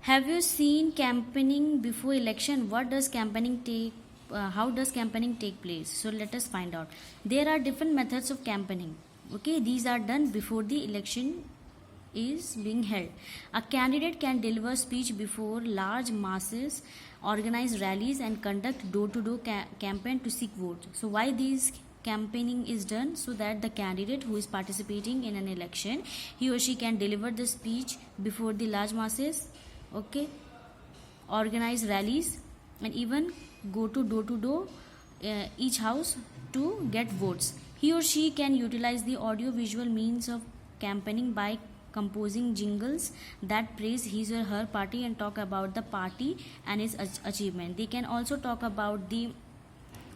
Have you seen campaigning before election? What does campaigning take? How does campaigning take place? So let us find out. There are different methods of campaigning. Okay, these are done before the election is being held. A candidate can deliver speech before large masses, organize rallies, and conduct door-to-door campaign to seek votes. So why these campaigning is done? So that the candidate who is participating in an election, he or she can deliver the speech before the large masses, okay, organize rallies, and even go to door each house to get votes. He or she can utilize the audio visual means of campaigning by composing jingles that praise his or her party and talk about the party and its achievement. They can also talk about the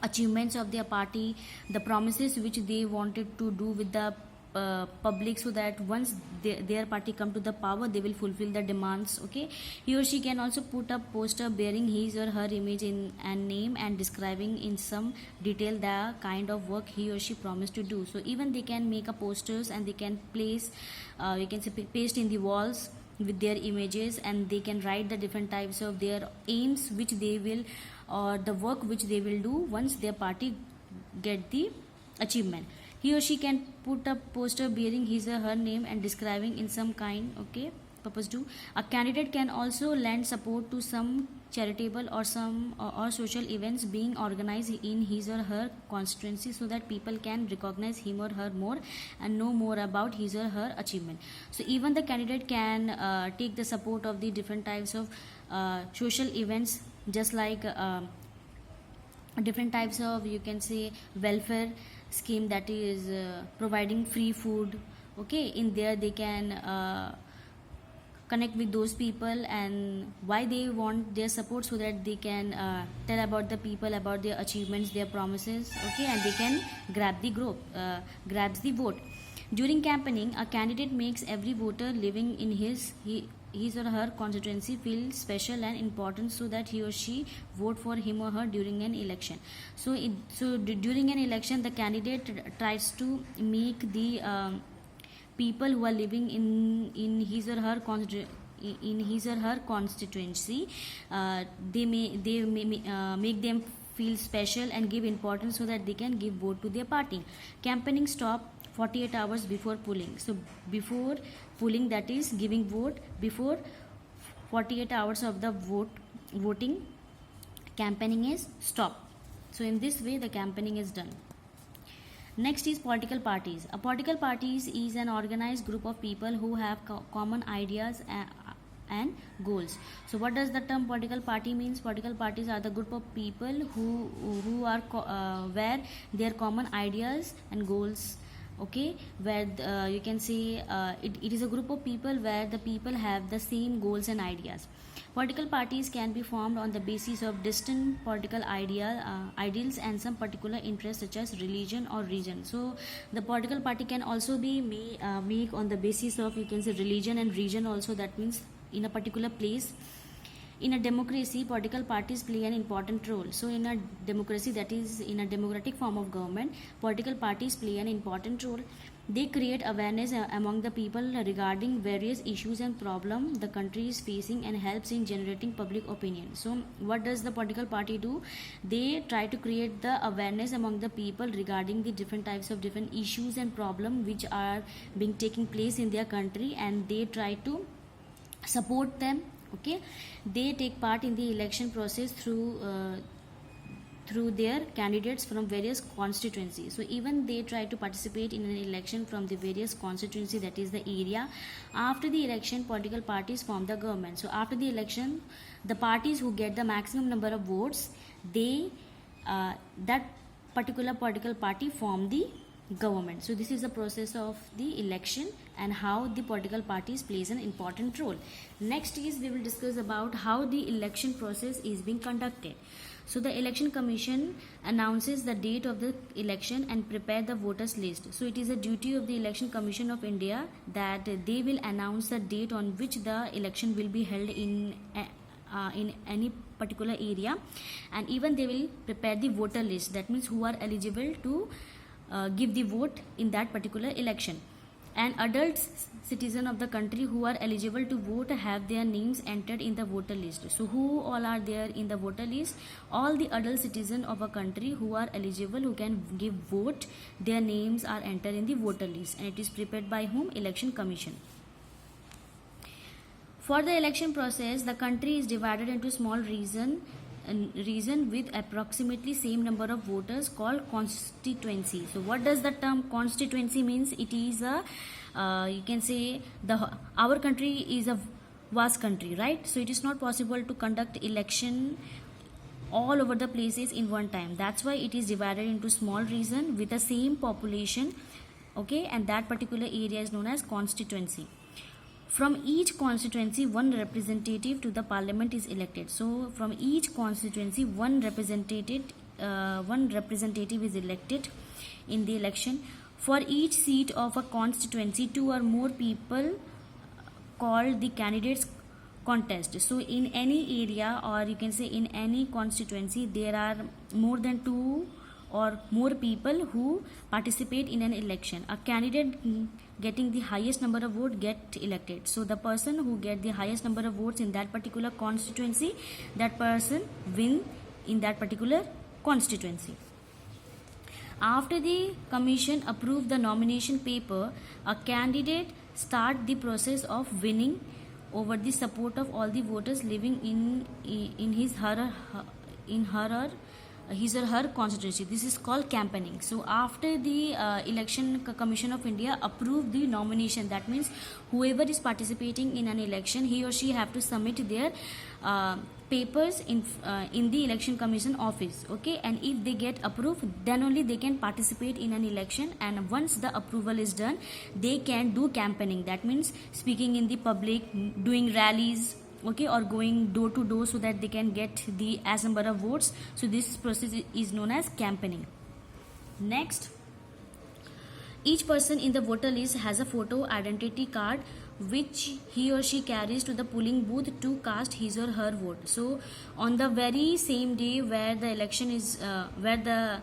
achievements of their party, the promises which they wanted to do with the public, so that once their party come to the power, they will fulfill the demands. Okay, he or she can also put up poster bearing his or her image in and name and describing in some detail the kind of work he or she promised to do. So even they can make a posters and they can place, you can say, paste in the walls with their images, and they can write the different types of their aims which they will, or the work which they will do once their party get the achievement. He or she can put a poster bearing his or her name and describing in some kind, okay, purpose do. A candidate can also lend support to some charitable or some or social events being organized in his or her constituency, so that people can recognize him or her more and know more about his or her achievement. So even the candidate can take the support of the different types of social events, just like different types of, you can say, welfare scheme, that is providing free food. Okay, in there they can connect with those people and why they want their support, so that they can tell about the people about their achievements, their promises. Okay, and they can grabs the vote. During campaigning, a candidate makes every voter living in his or her constituency feel special and important, so that he or she vote for him or her during an election. So during an election, the candidate tries to make the people who are living in his or her constituency, they may make them feel special and give importance, so that they can give vote to their party. Campaigning stop 48 hours before polling. So before polling, that is giving vote, before 48 hours of the voting, campaigning is stopped. So in this way the campaigning is done. Next is political parties. A political parties is an organized group of people who have common ideas and goals. So what does the term political party means? Political parties are the group of people who are where their common ideas and goals, okay, where you can say it is a group of people where the people have the same goals and ideas. Political parties can be formed on the basis of distinct political ideals and some particular interests, such as religion or region. So the political party can also be make on the basis of, you can say, religion and region also. That means in a particular place. In a democracy, political parties play an important role. So in a democracy, that is in a democratic form of government, political parties play an important role. They create awareness among the people regarding various issues and problems the country is facing, and helps in generating public opinion. So what does the political party do? They try to create the awareness among the people regarding the different types of different issues and problems which are being taking place in their country, and they try to support them. Okay, they take part in the election process through their candidates from various constituencies. So even they try to participate in an election from the various constituency, that is the area. After the election, political parties form the government. So after the election, the parties who get the maximum number of votes, they that particular political party form the government. So this is the process of the election and how the political parties plays an important role. Next is we will discuss about how the election process is being conducted. So the election commission announces the date of the election and prepare the voters list. So it is a duty of the election commission of India that they will announce the date on which the election will be held in any particular area, and even they will prepare the voter list. That means who are eligible to give the vote in that particular election. and adult citizen of the country who are eligible to vote have their names entered in the voter list. So who all are there in the voter list? All the adult citizen of a country who are eligible, who can give vote, their names are entered in the voter list, and it is prepared by whom? Election Commission. For the election process, the country is divided into small region with approximately same number of voters called constituency. So what does the term constituency means? It is a you can say our country is a vast country, right? So it is not possible to conduct election all over the places in one time. That's why it is divided into small region with the same population, okay, and that particular area is known as constituency. From each constituency, one representative to the parliament is elected. So from each constituency, one representative is elected in the election. For each seat of a constituency, two or more people called the candidates contest. So in any area, or you can say in any constituency, there are more than two or more people who participate in an election. A candidate getting the highest number of votes get elected. So the person who get the highest number of votes in that particular constituency, that person win in that particular constituency. After the commission approve the nomination paper, a candidate start the process of winning over the support of all the voters living in his or her constituency. This is called campaigning. So after the election commission of India approve the nomination, that means whoever is participating in an election, he or she have to submit their papers in the election commission office, okay, and if they get approved, then only they can participate in an election. And once the approval is done, they can do campaigning. That means speaking in the public, doing rallies, okay, or going door to door so that they can get the as number of votes. So this process is known as campaigning. Next, each person in the voter list has a photo identity card which he or she carries to the polling booth to cast his or her vote. So on the very same day where the election is where the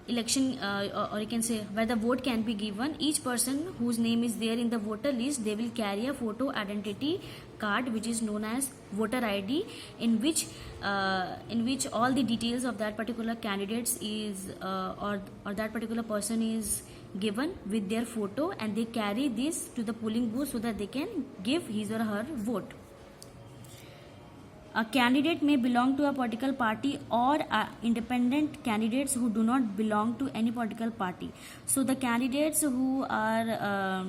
election or you can say where the vote can be given, each person whose name is there in the voter list, they will carry a photo identity card which is known as voter ID, in which all the details of that particular candidates is or that particular person is given with their photo, and they carry this to the polling booth so that they can give his or her vote. A candidate may belong to a political party or independent candidates who do not belong to any political party. So the candidates who are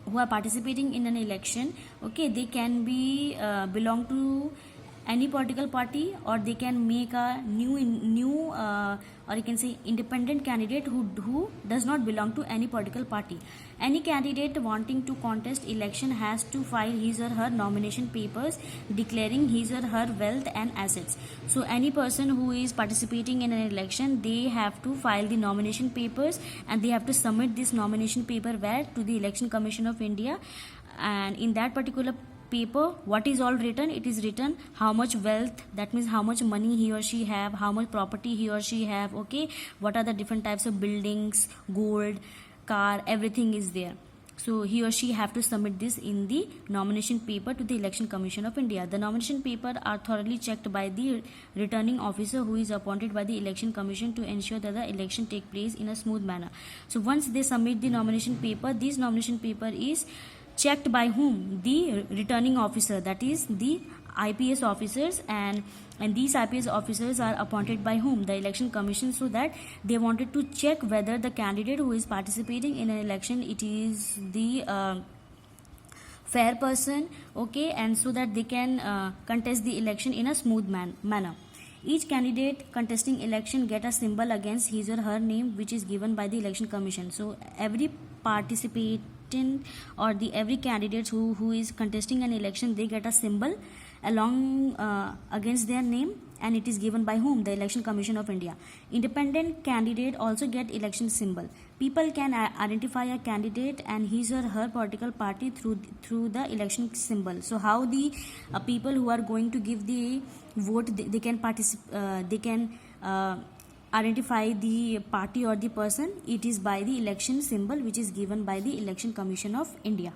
participating in an election, okay, they can be belong to any political party, or they can make a new or you can say independent candidate who does not belong to any political party. Any candidate wanting to contest election has to file his or her nomination papers declaring his or her wealth and assets. So any person who is participating in an election, they have to file the nomination papers, and they have to submit this nomination paper where? To the Election Commission of India. And in that particular paper, what is all written? It is written how much wealth, that means how much money he or she have, how much property he or she have, okay, what are the different types of buildings, gold, car, everything is there. So he or she have to submit this in the nomination paper to the Election Commission of India. The nomination paper are thoroughly checked by the returning officer who is appointed by the Election Commission to ensure that the election take place in a smooth manner. So once they submit the nomination paper, this nomination paper is checked by whom? The returning officer, that is the IPS officers, and these IPS officers are appointed by whom? The Election Commission, so that they wanted to check whether the candidate who is participating in an election, it is the fair person, okay, and so that they can contest the election in a smooth manner. Each candidate contesting election get a symbol against his or her name which is given by the Election Commission. So every participant or every candidate who is contesting an election, they get a symbol along against their name, and it is given by whom? The Election Commission of India. Independent candidate also get election symbol. People can identify a candidate and his or her political party through the election symbol. So how the people who are going to give the vote, they can participate, they can identify the party or the person, it is by the election symbol which is given by the Election Commission of India.